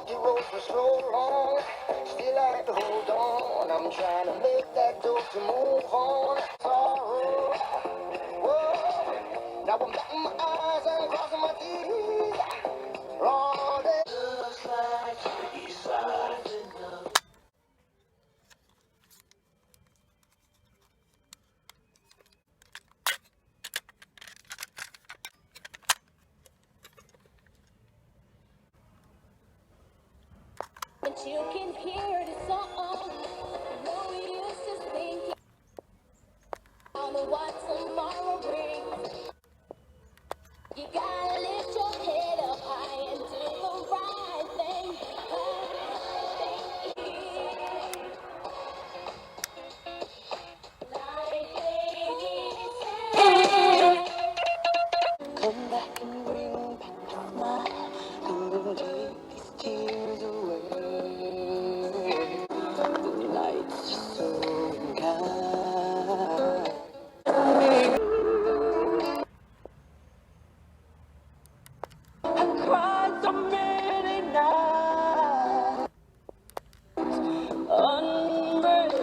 The road was so long, still I had to hold on. I'm trying to make that door to move on. Sorrow, whoa. Now I'm batting my eyes and crossing my teeth. All day looks like he's rising up. And you can hear the song. No use just thinking on what tomorrow brings. You gotta lift your head up high and do the right thing. Come back and bring back the smile. Come and take these tears away. The night's just so unkind. I cried so many nights. Unread.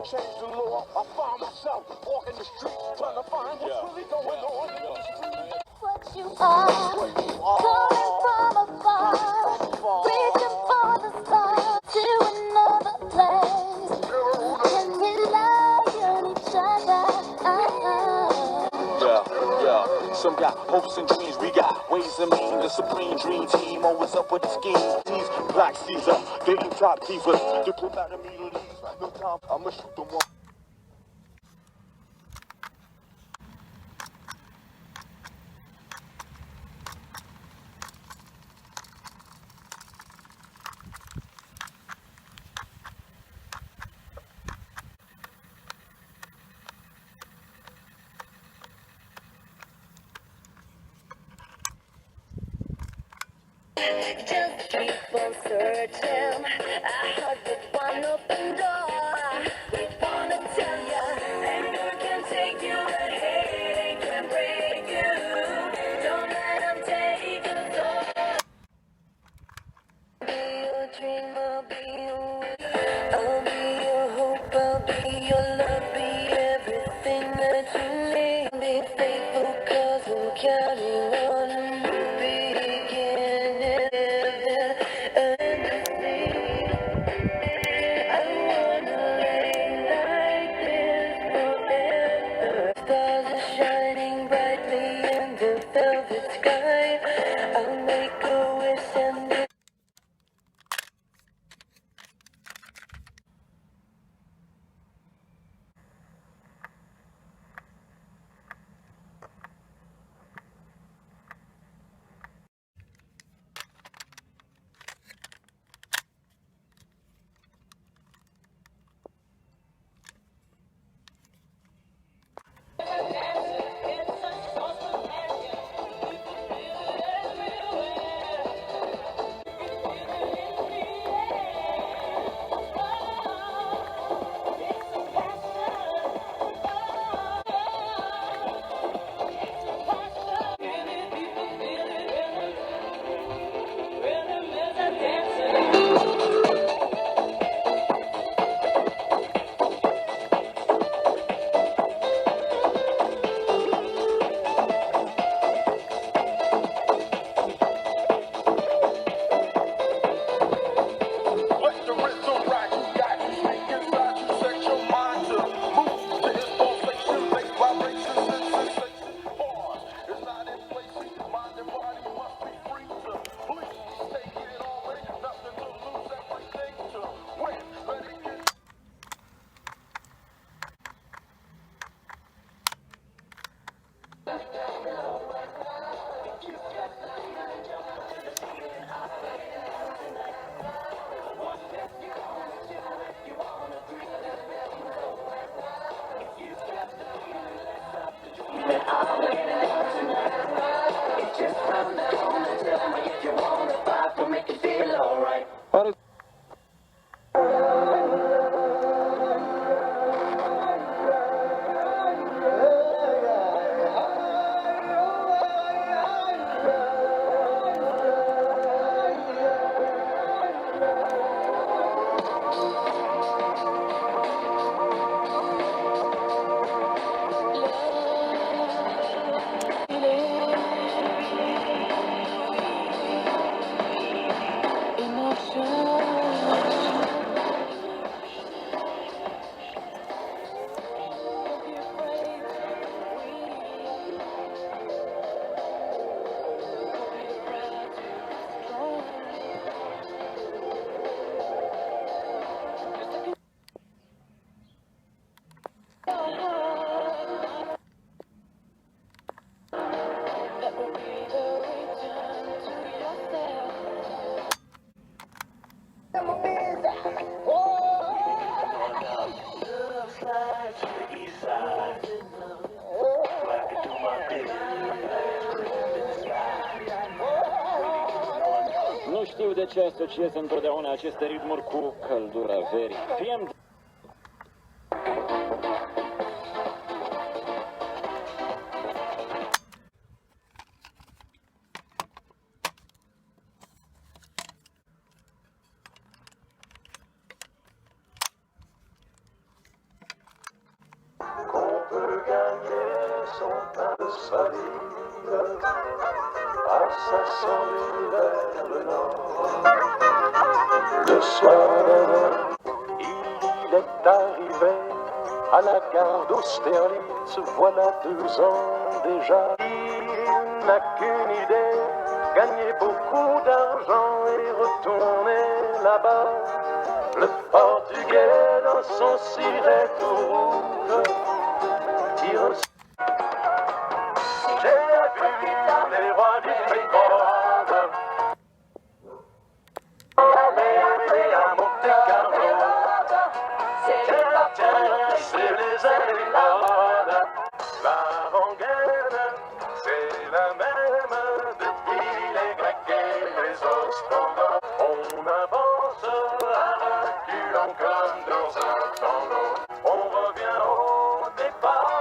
Change the law. I find myself walking the streets trying to find what's really going on in the street. What you are, coming from afar, reaching for the stars to another place. And we rely on each other. Yeah. Some got hopes and dreams, we got ways and means. The supreme dream team always up with the schemes. These Black Caesar, they ain't top divas. They put out the Middle East. No time, I'ma shoot them all. Just keep on searching. I heard with one open door. We wanna tell ya, anger can take you, but hate can break you. Don't let them take us all. Be your dream, I'll be your wish. I'll be your hope, I'll be your love, be everything that you need. Be faithful, 'cause I'm counting on a new beginning. Stars are shining brightly in the velvet sky. I'll make a wish and That will be the return to yourself. Looks like the east side. Walking through my Nu știu de ce asociez întotdeauna aceste ritmuri cu căldura verii. Fie-mi Qu'on peut gagner son pain de salive à 500 000 vers le nord. Le soir même, il est arrivé à la gare d'Austerlitz, voilà 2 ans déjà. Il n'a qu'une idée, gagner beaucoup d'argent et retourner là-bas. Le Portugais dans son ciré tout rouge, il j'ai vu les rois du playback. J'avais appris à Monte Carlo. C'est les années. La rengaine, c'est la même depuis les Grecs et les Ostrogoths. On avance à reculant comme dans un tango. On revient au départ.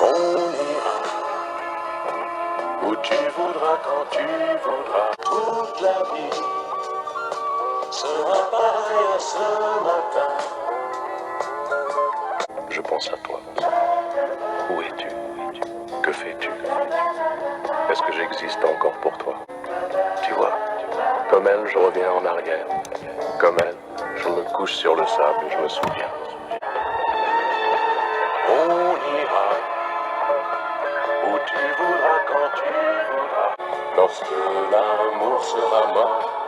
On tu voudras, quand tu voudras. Toute la vie sera pareille à ce matin. Je pense à toi. Où es-tu? Que fais-tu? Est-ce que j'existe encore pour toi? Tu vois, comme elle, je reviens en arrière. Comme elle, je me couche sur le sable et je me souviens. On ira où tu voudras, quand tu voudras. Lorsque l'amour sera mort,